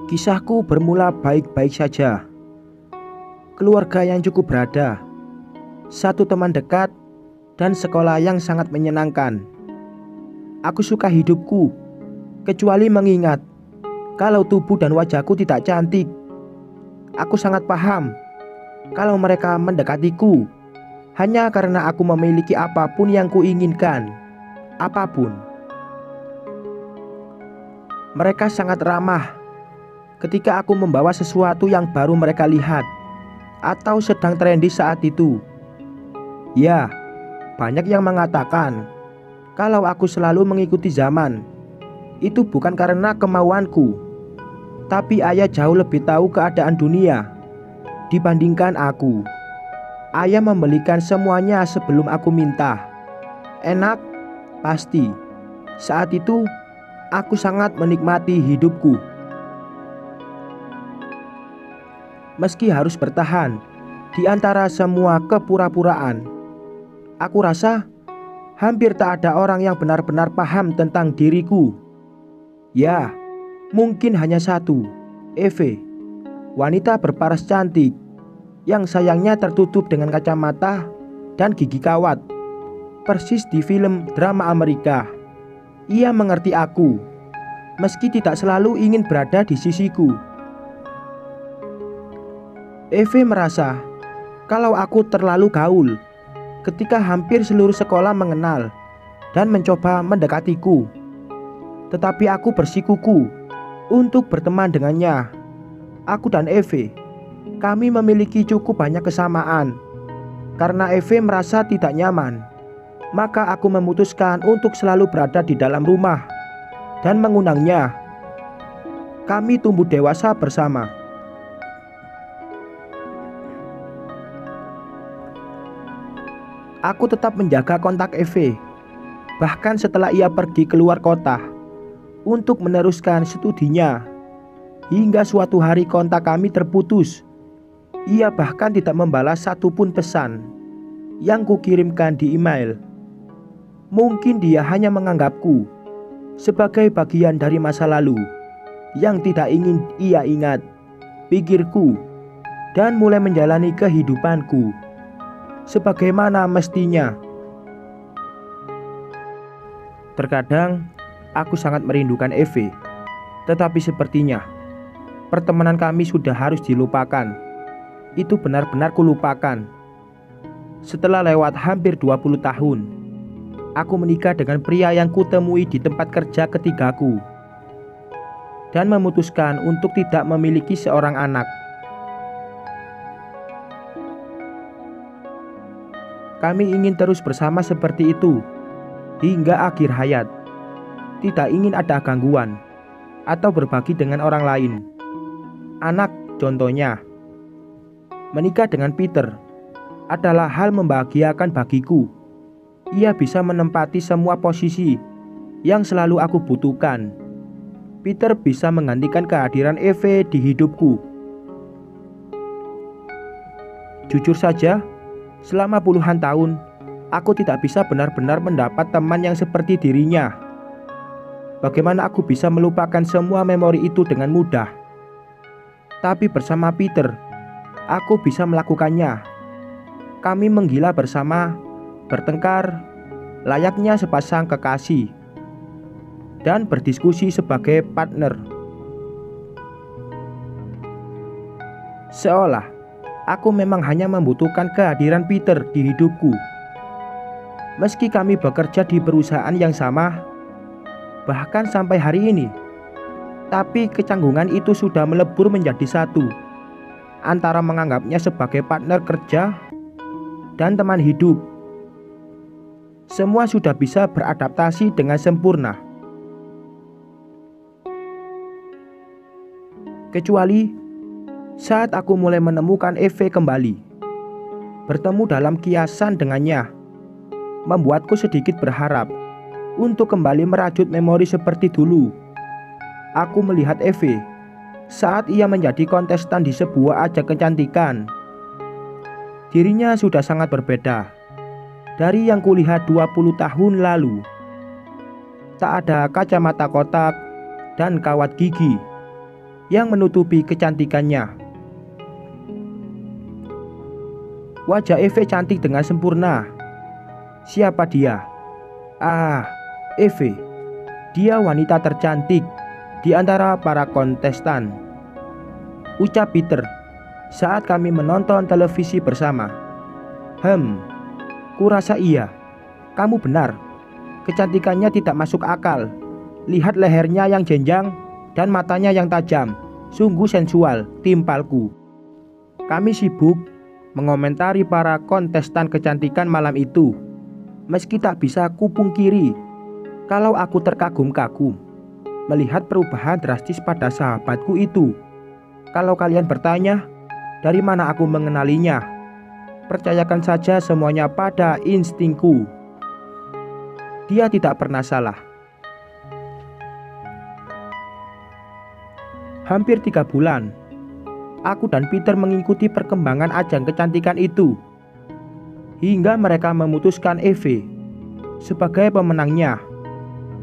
Kisahku bermula baik-baik saja. Keluarga yang cukup berada, satu teman dekat, dan sekolah yang sangat menyenangkan. Aku suka hidupku, kecuali mengingat kalau tubuh dan wajahku tidak cantik. Aku sangat paham kalau mereka mendekatiku hanya karena aku memiliki apapun yang kuinginkan. Apapun. Mereka sangat ramah ketika aku membawa sesuatu yang baru mereka lihat atau sedang trendy saat itu. Ya, banyak yang mengatakan kalau aku selalu mengikuti zaman. Itu bukan karena kemauanku, tapi ayah jauh lebih tahu keadaan dunia dibandingkan aku. Ayah membelikan semuanya sebelum aku minta. Enak? Pasti. Saat itu aku sangat menikmati hidupku. Meski harus bertahan di antara semua kepura-puraan, aku rasa hampir tak ada orang yang benar-benar paham tentang diriku. Ya, mungkin hanya satu, Eve, wanita berparas cantik yang sayangnya tertutup dengan kacamata dan gigi kawat, persis di film drama Amerika. Ia mengerti aku, meski tidak selalu ingin berada di sisiku. Eve merasa kalau aku terlalu gaul ketika hampir seluruh sekolah mengenal dan mencoba mendekatiku. Tetapi aku bersikukuh untuk berteman dengannya. Aku dan Eve, kami memiliki cukup banyak kesamaan. Karena Eve merasa tidak nyaman, maka aku memutuskan untuk selalu berada di dalam rumah dan mengundangnya. Kami tumbuh dewasa bersama. Aku tetap menjaga kontak Eve, bahkan setelah ia pergi keluar kota untuk meneruskan studinya. Hingga suatu hari kontak kami terputus. Ia bahkan tidak membalas satupun pesan yang kukirimkan di email. Mungkin dia hanya menganggapku sebagai bagian dari masa lalu yang tidak ingin ia ingat, pikirku, dan mulai menjalani kehidupanku sebagaimana mestinya. Terkadang aku sangat merindukan Eve, tetapi sepertinya pertemanan kami sudah harus dilupakan. Itu benar-benar kulupakan. Setelah lewat hampir 20 tahun, aku menikah dengan pria yang kutemui di tempat kerja ketigaku dan memutuskan untuk tidak memiliki seorang anak. Kami ingin terus bersama seperti itu hingga akhir hayat. Tidak ingin ada gangguan atau berbagi dengan orang lain. Anak contohnya. Menikah dengan Peter adalah hal membahagiakan bagiku. Ia bisa menempati semua posisi yang selalu aku butuhkan. Peter bisa menggantikan kehadiran Eve di hidupku. Jujur saja, selama puluhan tahun, aku tidak bisa benar-benar mendapat teman yang seperti dirinya. Bagaimana aku bisa melupakan semua memori itu dengan mudah? Tapi bersama Peter, aku bisa melakukannya. Kami menggila bersama, bertengkar, layaknya sepasang kekasih, dan berdiskusi sebagai partner. Seolah aku memang hanya membutuhkan kehadiran Peter di hidupku. Meski kami bekerja di perusahaan yang sama, bahkan sampai hari ini, tapi kecanggungan itu sudah melebur menjadi satu, antara menganggapnya sebagai partner kerja dan teman hidup. Semua sudah bisa beradaptasi dengan sempurna. Kecuali saat aku mulai menemukan Eve kembali. Bertemu dalam kiasan dengannya membuatku sedikit berharap untuk kembali merajut memori seperti dulu. Aku melihat Eve saat ia menjadi kontestan di sebuah ajang kecantikan. Dirinya sudah sangat berbeda dari yang kulihat 20 tahun lalu. Tak ada kacamata kotak dan kawat gigi. yang menutupi kecantikannya. Wajah Eve cantik dengan sempurna. Siapa dia? Ah, Eve. Dia wanita tercantik di antara para kontestan, ucap Peter saat kami menonton televisi bersama. Kurasa iya. Kamu benar. Kecantikannya tidak masuk akal. Lihat lehernya yang jenjang dan matanya yang tajam. Sungguh sensual, timpalku. Kami sibuk mengomentari para kontestan kecantikan malam itu. Meski tak bisa kupungkiri kalau aku terkagum-kagum melihat perubahan drastis pada sahabatku itu. Kalau kalian bertanya, dari mana aku mengenalinya? Percayakan saja semuanya pada instingku. Dia tidak pernah salah. Hampir 3 bulan, aku dan Peter mengikuti perkembangan ajang kecantikan itu, hingga mereka memutuskan Eve sebagai pemenangnya.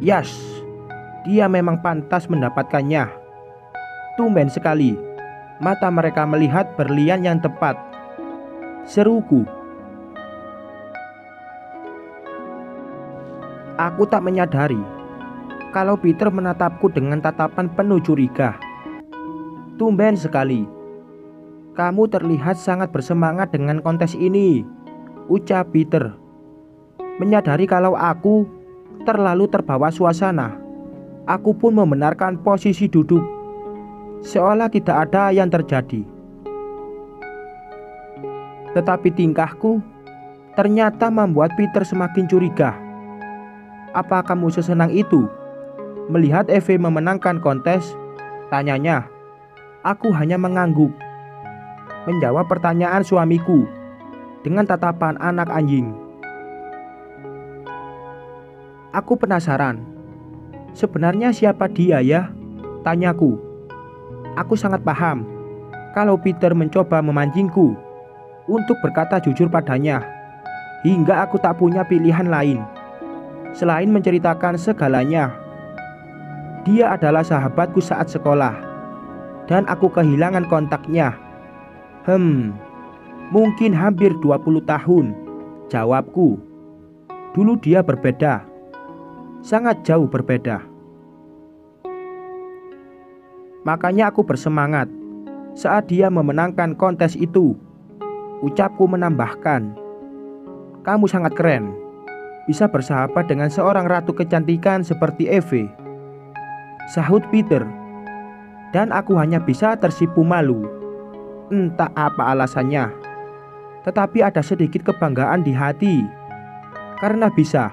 Yes, dia memang pantas mendapatkannya. Tumben sekali, mata mereka melihat berlian yang tepat, seruku. Aku tak menyadari kalau Peter menatapku dengan tatapan penuh curiga. Tumben sekali. Kamu terlihat sangat bersemangat dengan kontes ini, ucap Peter. Menyadari kalau aku terlalu terbawa suasana, aku pun membenarkan posisi duduk, seolah tidak ada yang terjadi. Tetapi tingkahku ternyata membuat Peter semakin curiga. Apa kamu sesenang itu melihat Eve memenangkan kontes? Tanyanya. Aku hanya mengangguk, menjawab pertanyaan suamiku dengan tatapan anak anjing. Aku penasaran. Sebenarnya siapa dia ya? Tanyaku. Aku sangat paham kalau Peter mencoba memancingku untuk berkata jujur padanya, hingga aku tak punya pilihan lain selain menceritakan segalanya. Dia adalah sahabatku saat sekolah, dan aku kehilangan kontaknya. Mungkin hampir 20 tahun, jawabku. Dulu dia berbeda, sangat jauh berbeda. Makanya aku bersemangat saat dia memenangkan kontes itu, ucapku menambahkan. Kamu sangat keren, bisa bersahabat dengan seorang ratu kecantikan seperti Eve, sahut Peter. Dan aku hanya bisa tersipu malu. Entah apa alasannya, tetapi ada sedikit kebanggaan di hati karena bisa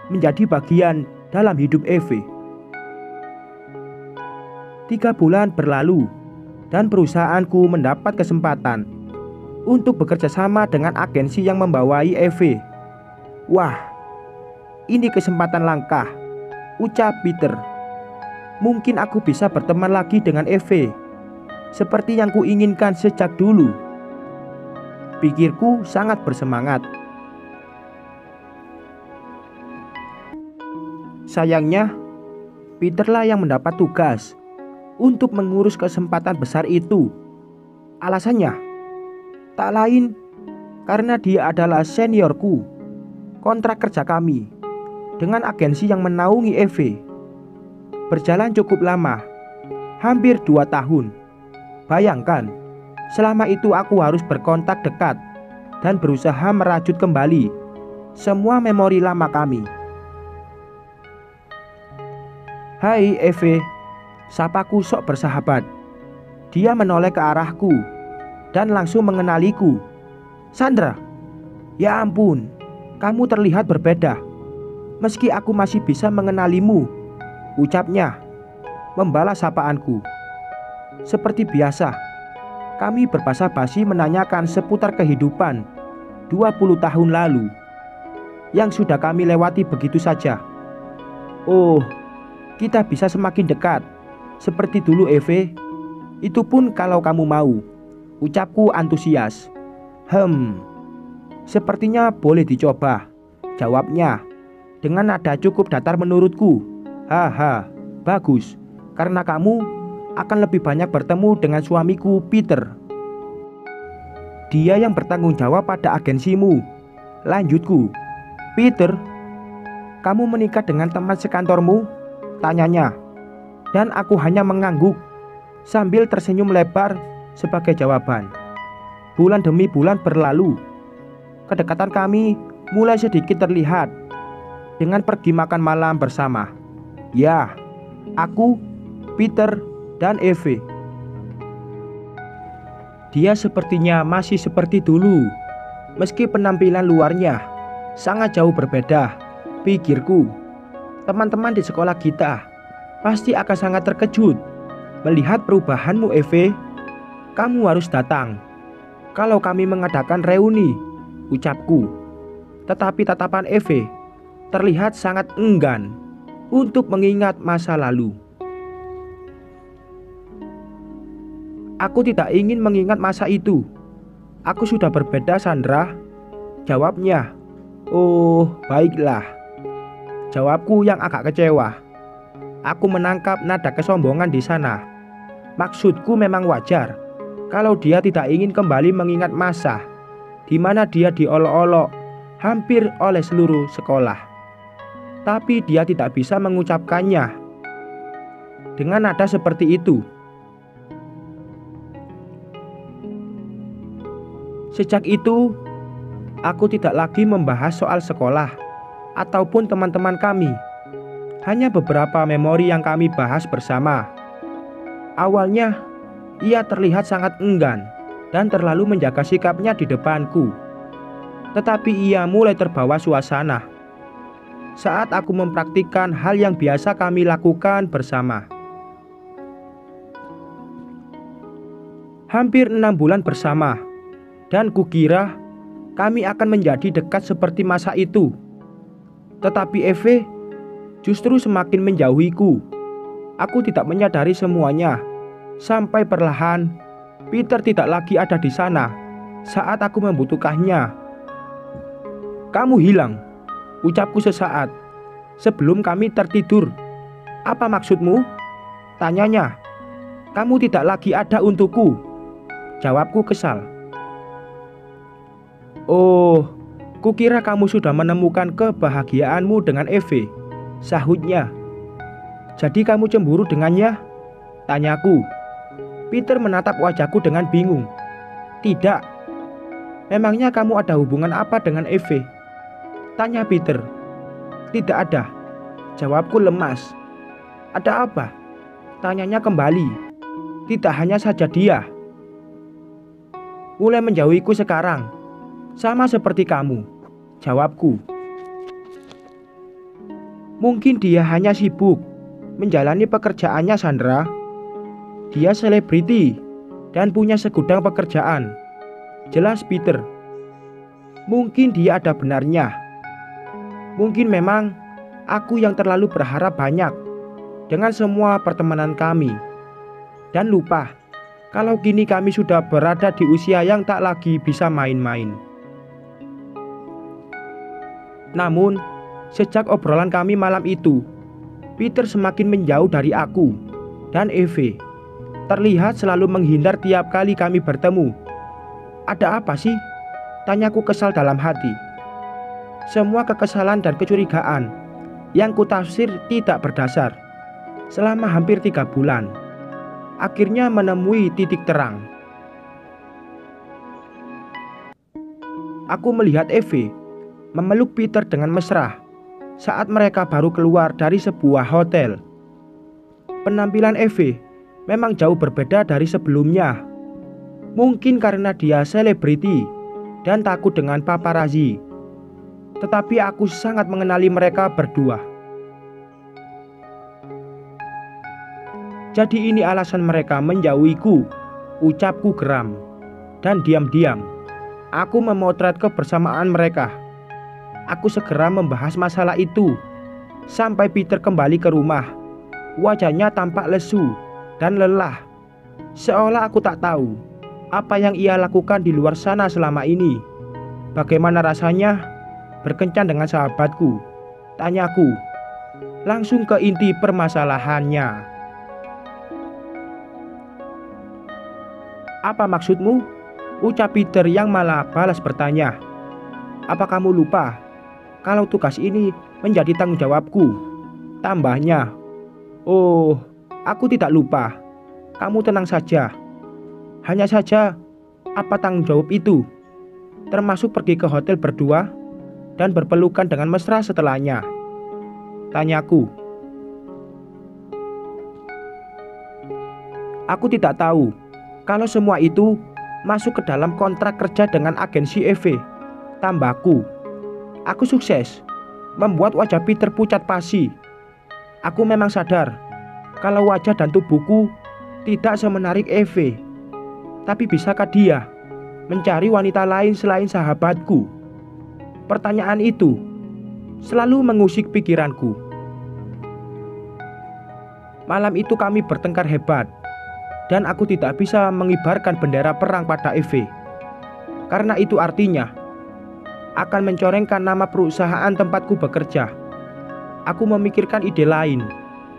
menjadi bagian dalam hidup Eve. 3 bulan berlalu dan perusahaanku mendapat kesempatan untuk bekerja sama dengan agensi yang membawai Eve. Wah, ini kesempatan langka, ucap Peter. Mungkin aku bisa berteman lagi dengan Eve, seperti yang kuinginkan sejak dulu. Pikirku sangat bersemangat. Sayangnya, Peterlah yang mendapat tugas untuk mengurus kesempatan besar itu. Alasannya tak lain karena dia adalah seniorku. Kontrak kerja kami dengan agensi yang menaungi Eve berjalan cukup lama, hampir 2 tahun. Bayangkan, selama itu aku harus berkontak dekat dan berusaha merajut kembali semua memori lama kami. Hai Eve, sapaku sok bersahabat. Dia menoleh ke arahku dan langsung mengenaliku. Sandra, ya ampun, kamu terlihat berbeda. Meski aku masih bisa mengenalimu, ucapnya, membalas sapaanku. Seperti biasa, kami berbasa-basi menanyakan seputar kehidupan 20 tahun lalu yang sudah kami lewati begitu saja. Oh, kita bisa semakin dekat seperti dulu Eve. Itu pun kalau kamu mau, ucapku antusias. Sepertinya boleh dicoba, jawabnya dengan nada cukup datar menurutku. Haha, bagus, karena kamu akan lebih banyak bertemu dengan suamiku, Peter. Dia yang bertanggung jawab pada agensimu. Lanjutku. Peter, kamu menikah dengan teman sekantormu? Tanyanya. Dan aku hanya mengangguk sambil tersenyum lebar sebagai jawaban. Bulan demi bulan berlalu. Kedekatan kami mulai sedikit terlihat dengan pergi makan malam bersama. Ya, aku, Peter, dan Eve. Dia sepertinya masih seperti dulu, meski penampilan luarnya sangat jauh berbeda. Pikirku, teman-teman di sekolah kita pasti akan sangat terkejut melihat perubahanmu, Eve. Kamu harus datang kalau kami mengadakan reuni, ucapku. Tetapi tatapan Eve terlihat sangat enggan untuk mengingat masa lalu. Aku tidak ingin mengingat masa itu. Aku sudah berbeda, Sandra, jawabnya. Oh, baiklah, jawabku yang agak kecewa. Aku menangkap nada kesombongan di sana. Maksudku memang wajar kalau dia tidak ingin kembali mengingat masa di mana dia diolok-olok hampir oleh seluruh sekolah. Tapi dia tidak bisa mengucapkannya dengan nada seperti itu. Sejak itu, aku tidak lagi membahas soal sekolah ataupun teman-teman kami. Hanya beberapa memori yang kami bahas bersama. Awalnya, ia terlihat sangat enggan dan terlalu menjaga sikapnya di depanku. Tetapi ia mulai terbawa suasana saat aku mempraktikkan hal yang biasa kami lakukan bersama. Hampir 6 bulan bersama, dan kukira kami akan menjadi dekat seperti masa itu. Tetapi Eve justru semakin menjauhiku. Aku tidak menyadari semuanya sampai perlahan Peter tidak lagi ada di sana saat aku membutuhkannya. Kamu hilang, ucapku sesaat sebelum kami tertidur. Apa maksudmu? Tanyanya. Kamu tidak lagi ada untukku, jawabku kesal. Oh, kukira kamu sudah menemukan kebahagiaanmu dengan Eve, sahutnya. Jadi kamu cemburu dengannya? Tanyaku. Peter menatap wajahku dengan bingung. Tidak. Memangnya kamu ada hubungan apa dengan Eve? Tanya Peter. Tidak ada, jawabku lemas. Ada apa? Tanyanya kembali. Tidak hanya saja dia mulai menjauhiku sekarang, sama seperti kamu, jawabku. Mungkin dia hanya sibuk menjalani pekerjaannya, Sandra. Dia selebriti dan punya segudang pekerjaan, jelas Peter. Mungkin dia ada benarnya. Mungkin memang aku yang terlalu berharap banyak dengan semua pertemanan kami, dan lupa kalau kini kami sudah berada di usia yang tak lagi bisa main-main. Namun, sejak obrolan kami malam itu, Peter semakin menjauh dari aku dan Eve. Terlihat selalu menghindar tiap kali kami bertemu. Ada apa sih? Tanyaku kesal dalam hati. Semua kekesalan dan kecurigaan yang kutafsir tidak berdasar selama hampir 3 bulan akhirnya menemui titik terang. Aku melihat Eve memeluk Peter dengan mesra saat mereka baru keluar dari sebuah hotel. Penampilan Eve memang jauh berbeda dari sebelumnya. Mungkin karena dia selebriti dan takut dengan paparazzi. Tetapi aku sangat mengenali mereka berdua. Jadi ini alasan mereka menjauhiku, ucapku geram. Dan diam-diam aku memotret kebersamaan mereka. Aku segera membahas masalah itu sampai Peter kembali ke rumah. Wajahnya tampak lesu dan lelah, seolah aku tak tahu apa yang ia lakukan di luar sana selama ini. Bagaimana rasanya berkencan dengan sahabatku? Tanyaku. Langsung ke inti permasalahannya. "Apa maksudmu?" ucap Peter yang malah balas bertanya. "Apa kamu lupa kalau tugas ini menjadi tanggung jawabku?" Tambahnya. "Oh, aku tidak lupa. Kamu tenang saja. Hanya saja, apa tanggung jawab itu? Termasuk pergi ke hotel berdua dan berpelukan dengan mesra setelahnya?" tanyaku. "Aku tidak tahu kalau semua itu masuk ke dalam kontrak kerja dengan agensi EV," tambahku. Aku sukses membuat wajah Peter pucat pasi. Aku memang sadar kalau wajah dan tubuhku tidak semenarik EV. Tapi bisakah dia mencari wanita lain selain sahabatku? Pertanyaan itu selalu mengusik pikiranku. Malam itu kami bertengkar hebat, dan aku tidak bisa mengibarkan bendera perang pada EV. Karena itu artinya akan mencorengkan nama perusahaan tempatku bekerja. Aku memikirkan ide lain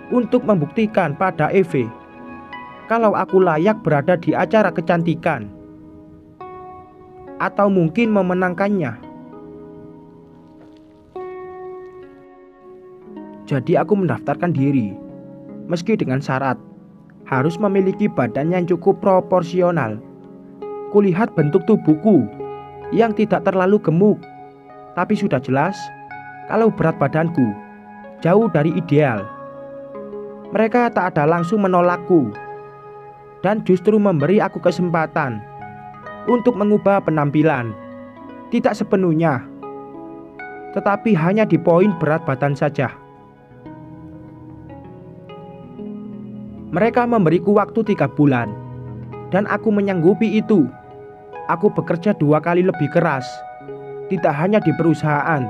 untuk membuktikan pada EV kalau aku layak berada di acara kecantikan, atau mungkin memenangkannya. Jadi aku mendaftarkan diri, meski dengan syarat harus memiliki badan yang cukup proporsional. Kulihat bentuk tubuhku yang tidak terlalu gemuk, tapi sudah jelas kalau berat badanku jauh dari ideal. Mereka tak ada langsung menolakku, dan justru memberi aku kesempatan untuk mengubah penampilan. Tidak sepenuhnya, tetapi hanya di poin berat badan saja. Mereka memberiku waktu 3 bulan, dan aku menyanggupi itu. Aku bekerja 2 kali lebih keras, tidak hanya di perusahaan,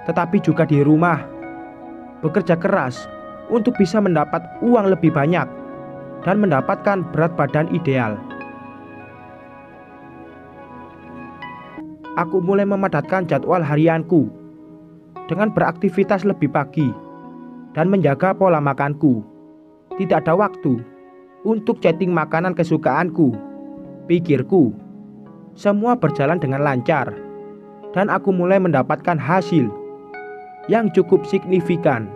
tetapi juga di rumah. Bekerja keras untuk bisa mendapat uang lebih banyak dan mendapatkan berat badan ideal. Aku mulai memadatkan jadwal harianku dengan beraktivitas lebih pagi dan menjaga pola makanku. Tidak ada waktu untuk chatting makanan kesukaanku. Pikirku, semua berjalan dengan lancar, dan aku mulai mendapatkan hasil yang cukup signifikan.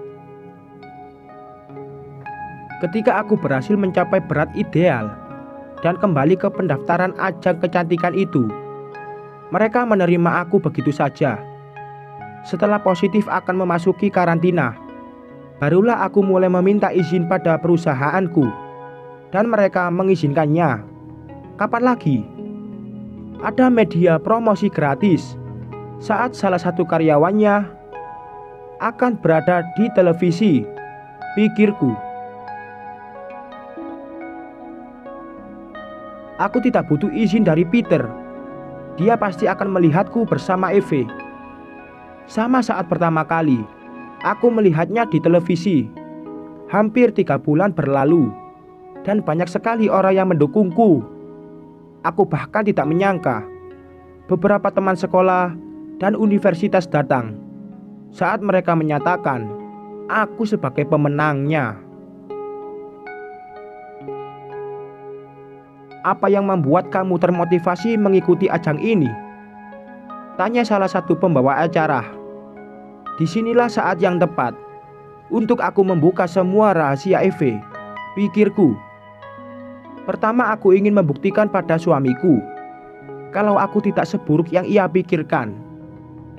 Ketika aku berhasil mencapai berat ideal dan kembali ke pendaftaran ajang kecantikan itu, mereka menerima aku begitu saja. Setelah positif akan memasuki karantina, barulah aku mulai meminta izin pada perusahaanku, dan mereka mengizinkannya. Kapan lagi? Ada media promosi gratis saat salah satu karyawannya akan berada di televisi, pikirku. Aku tidak butuh izin dari Peter. Dia pasti akan melihatku bersama Eve. Sama saat pertama kali aku melihatnya di televisi. Hampir 3 bulan berlalu, dan banyak sekali orang yang mendukungku. Aku bahkan tidak menyangka beberapa teman sekolah dan universitas datang saat mereka menyatakan aku sebagai pemenangnya. "Apa yang membuat kamu termotivasi mengikuti ajang ini?" tanya salah satu pembawa acara. Disinilah saat yang tepat untuk aku membuka semua rahasia Eve, pikirku. Pertama, aku ingin membuktikan pada suamiku kalau aku tidak seburuk yang ia pikirkan,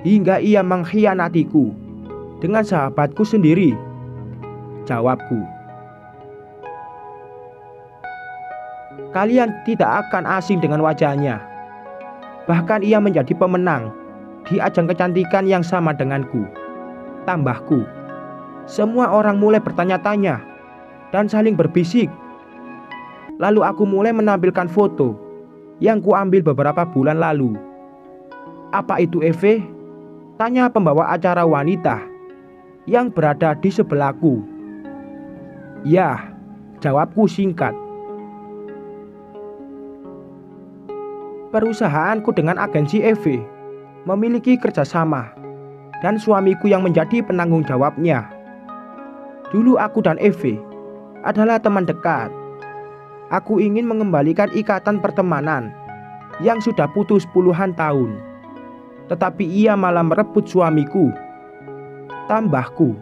hingga ia mengkhianatiku dengan sahabatku sendiri. Jawabku, "Kalian tidak akan asing dengan wajahnya. Bahkan ia menjadi pemenang di ajang kecantikan yang sama denganku." Tambahku, semua orang mulai bertanya-tanya dan saling berbisik. Lalu aku mulai menampilkan foto yang kuambil beberapa bulan lalu. "Apa itu Eve?" tanya pembawa acara wanita yang berada di sebelahku. "Ya," jawabku singkat. Perusahaanku dengan agensi Eve memiliki kerjasama, dan suamiku yang menjadi penanggung jawabnya. Dulu aku dan Eve adalah teman dekat. Aku ingin mengembalikan ikatan pertemanan yang sudah putus puluhan tahun. Tetapi ia malah merebut suamiku, tambahku.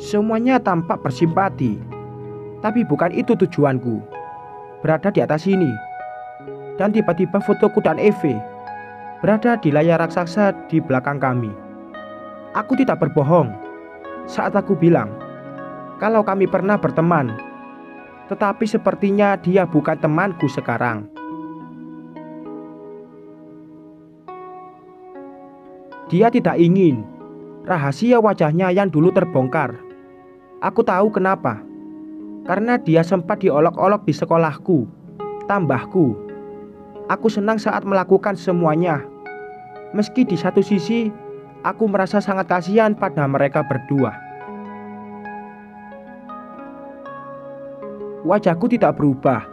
Semuanya tampak bersimpati, tapi bukan itu tujuanku. Berada di atas sini, dan tiba-tiba fotoku dan Eve berada di layar raksasa di belakang kami. Aku tidak berbohong saat aku bilang kalau kami pernah berteman, tetapi sepertinya dia bukan temanku sekarang. Dia tidak ingin rahasia wajahnya yang dulu terbongkar. Aku tahu kenapa. Karena dia sempat diolok-olok di sekolahku, tambahku. Aku senang saat melakukan semuanya. Meski di satu sisi, aku merasa sangat kasihan pada mereka berdua. Wajahku tidak berubah,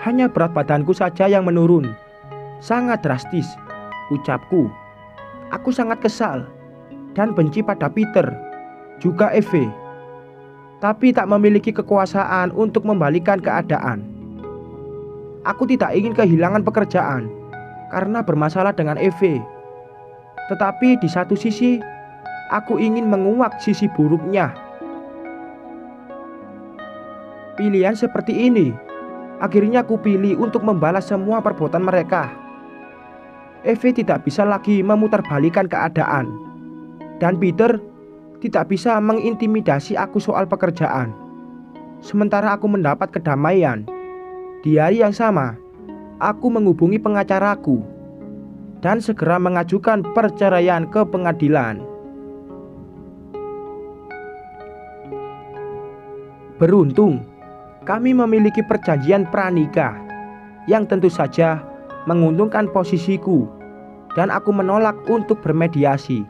hanya berat badanku saja yang menurun. Sangat drastis, ucapku. Aku sangat kesal dan benci pada Peter, juga Eve, tapi tak memiliki kekuasaan untuk membalikan keadaan. Aku tidak ingin kehilangan pekerjaan karena bermasalah dengan Eve. Tetapi di satu sisi, aku ingin menguak sisi buruknya. Pilihan seperti ini akhirnya aku pilih untuk membalas semua perbuatan mereka. Eve tidak bisa lagi memutarbalikkan keadaan, dan Peter tidak bisa mengintimidasi aku soal pekerjaan. Sementara aku mendapat kedamaian. Di hari yang sama, aku menghubungi pengacaraku dan segera mengajukan perceraian ke pengadilan. Beruntung, kami memiliki perjanjian pranikah yang tentu saja menguntungkan posisiku, dan aku menolak untuk bermediasi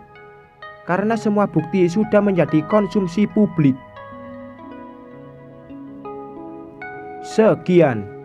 karena semua bukti sudah menjadi konsumsi publik. Sekian.